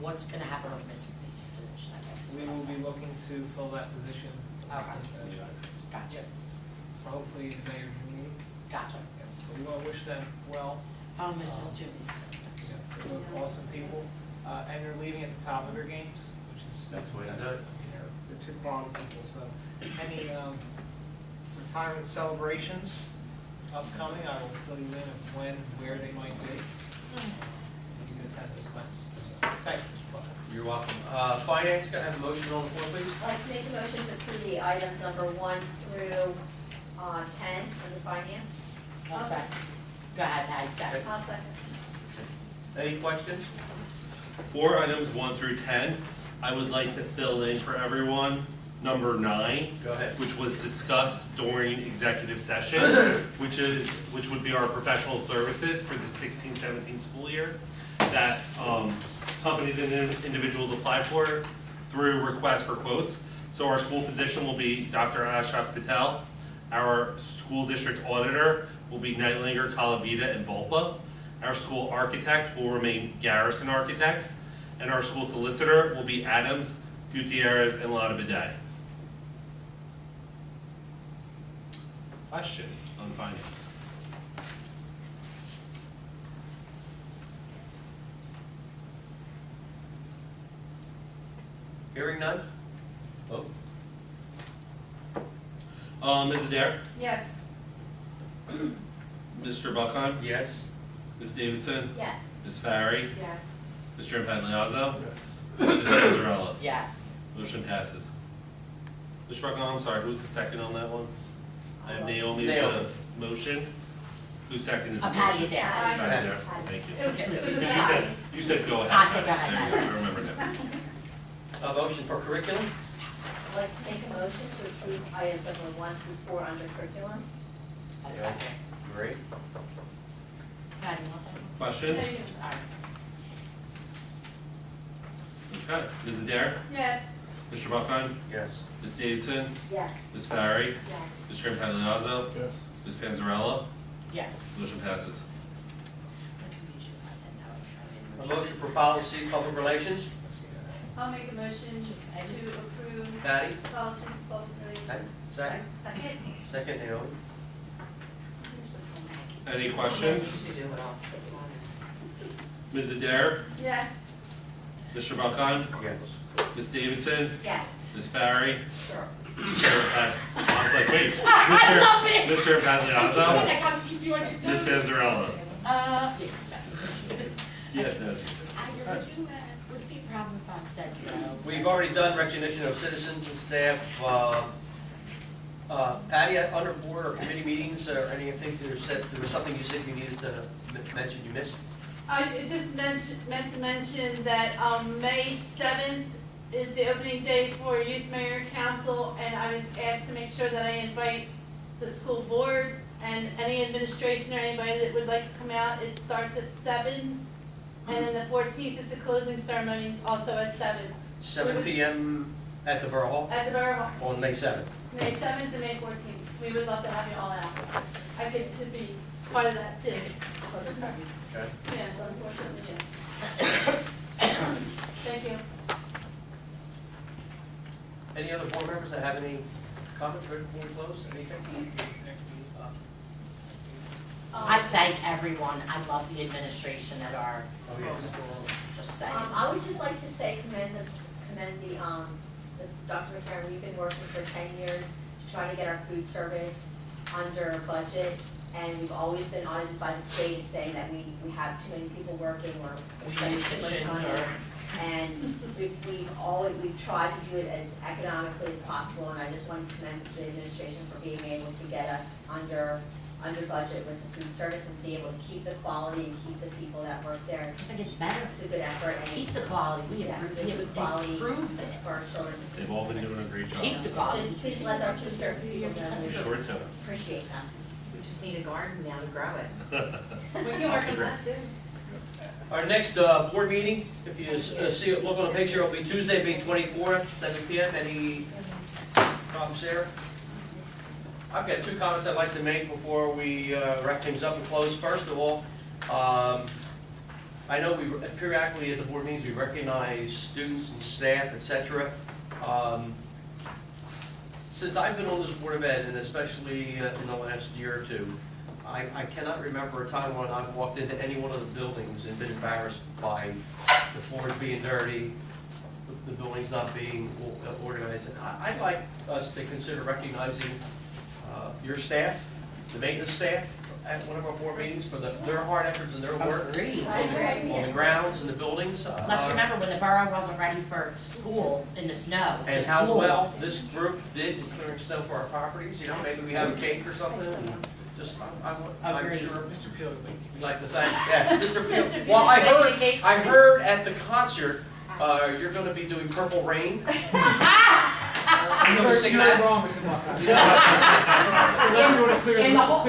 what's gonna happen with Ms. Bates' position, I guess? is We what I'm will be saying. looking to fill that position. Okay. Gotcha, For hopefully the mayor's meeting. gotcha. So we want to wish them well. Oh, Mrs. Toomey's. They're both awesome people, and they're leaving at the top of their games, which is. That's the way to do it. They're two quality people, so any retirement celebrations upcoming, I will fill you in of when, where they might be. You can attend those events. So, thank you, Mr. Butler. You're welcome. Finance, can I have a motion on the floor, please? I'd like to make a motion to approve the items number 1 through 10 under finance. I'll second. Go ahead, Patty, second. I'll second. Any questions? For items 1 through 10, I would like to fill in for everyone number 9, Go ahead. which was discussed during executive session, which would be our professional services for the 16-17 school year that companies and individuals apply for through request for quotes. So our school physician will be Dr. Ashok Patel. Our school district auditor will be Neitlinger, Calavita, and Volpa. Our school architect will remain Garrison Architects, and our school solicitor will be Adams, Gutierrez, and Lotta Bidet. Questions on finance? Hearing none? Vote. Ms. Adair? Yes. Mr. Buckheim? Yes. Ms. Davidson? Yes. Ms. Farry? Yes. Mr. Impagliazzo? Yes. Ms. Panzarella? Yes. Motion passes. Mr. Buckheim, I'm sorry, who's the second on that one? I have Naomi as Naomi. the motion. Who seconded the A motion? Patty Adair. Patty Aye. Adair, thank you. Okay. Because you said go ahead. I said go ahead, There you go, I remember now. A motion for curriculum? I'd like to make a motion to approve items number 1 through 4 under curriculum. A second. Great. Patty, you want that? Questions? All right. Okay, Ms. Adair, Yes. Mr. Buckheim, Yes. Ms. Davidson, Yes. Ms. Farry, Yes. Mr. Impagliazzo, Yes. Ms. Panzarella, Yes. motion passes. I'm confused if I said no. A motion for policy, public relations? I'll make a motion to approve Patty? policy and public relations. Second. Second. Second, Naomi. Any questions? Ms. Adair, Yes. Mr. Buckheim, Yes. Ms. Davidson, Yes. Ms. Farry, Sure. Mr. I was like, wait, I love it. Mr. Impagliazzo, Ms. Ms. Panzarella. Yeah. Yeah, no. Would it be a problem if I said no? We've already done recognition of citizens and staff. Patty, under board or committee meetings or anything, there was something you said you needed to mention you missed? I just meant to mention that May 7th is the opening day for Youth Mayor Council, and I was asked to make sure that I invite the school board and any administration or anybody that would like to come out. It starts at 7, and then the 14th is the closing ceremonies, also at 7, 7 p.m. at the Borough Hall at the Borough Hall, on May 7th. May 7th and May 14th. We would love to have you all out. I get to be part of that too. Okay. Yes, unfortunately, yes. Thank you. Any other board members that have any comments right before we close? Anything? I thank everyone. I love the administration at our Oh, yes. schools, just saying. I would just like to say commend the Dr. McCarron, we've been working for 10 years to try to get our food service under budget, and we've always been audited by the state saying that we have too many people working, or We spending need too much kitchen money. or- And we've tried to do it as economically as possible, and I just want to commend the administration for being able to get us under budget with the food service and be able to keep the quality and keep the people that work there. I think it's better. It's a good effort, and Keep it's the quality. We Yes, improved, the we good quality. improved it. for our children. They've all been doing a great job. Keep the quality. Just please let our food service people know, Be we sure to. appreciate them. We just need a garden now to grow it. We can work on that too. Our next board meeting, if you see it, look on the picture, it'll be Tuesday, May 24th, 7 p.m. Any problems there? I've got two comments I'd like to make before we wrap things up and close. First of all, I know we periodically at the board meetings, we recognize students and staff, etc. Since I've been on this Board of Ed, and especially in the last year or two, I cannot remember a time when I've walked into any one of the buildings and been embarrassed by the floors being dirty, the buildings not being organized. And I'd like us to consider recognizing your staff, the maintenance staff, at one of our board meetings for their hard efforts and their work Agreed. on the grounds and the buildings. Let's remember when the borough wasn't ready for school in the snow. And the how schools- well this group did in clearing snow for our properties, you know, maybe we have a cake or something, and just, I'm Agreed. sure Mr. Peel, we'd like to thank, yeah, Mr. Peel. Mr. Well, I Peel's heard, making a cake. I heard at the concert, you're gonna be doing Purple Rain. You gonna be singing that? wrong, Mr. Buckeye. In the hawk,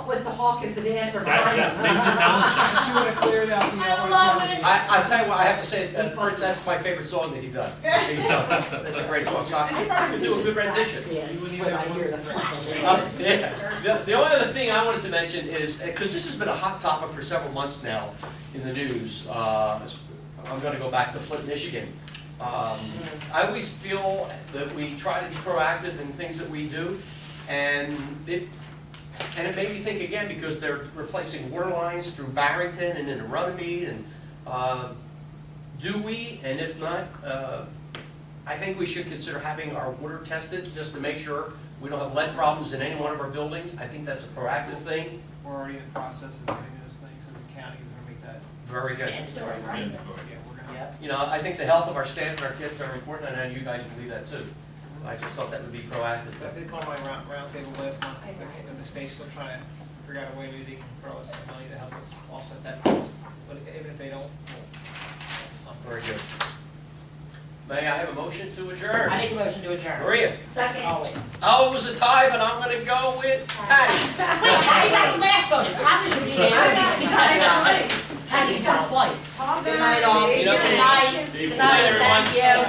with the hawk as the dancer behind Yeah, him. You wanna clear it out the. I love it. I tell you what, I have to say, Prince, that's my favorite song that he done. That's a great song, so I could do a good rendition. Yes, when I hear the Yeah. The only other thing I wanted to mention is, because this has been a hot topic for several months now in the news, I'm gonna go back to Flint, Michigan. I always feel that we try to be proactive in things that we do, and it made me think again, because they're replacing water lines through Barrington and into Runnemede, and do we, and if not, I think we should consider having our water tested, just to make sure we don't have lead problems in any one of our buildings. I think that's a proactive thing. We're already in the process of doing those things as a county, we're gonna make that, Very good. Mandatory, right? yeah, we're gonna. Yep. You know, I think the health of our staff and our kids are important, and I know you guys believe that too. I just thought that would be proactive. I did call my round table last month, the state's still trying to figure out a way maybe they can throw us some money to help us offset that cost, but even if they don't, we'll something. Very good. May I have a motion to adjourn? I make a motion to adjourn. Maria? Second. Always. Oh, it was a tie, but I'm gonna go with Patty. Wait, Patty got the last vote. Probably should be there. Patty got twice. Good night, all. You know, Good night. Good night, thank you.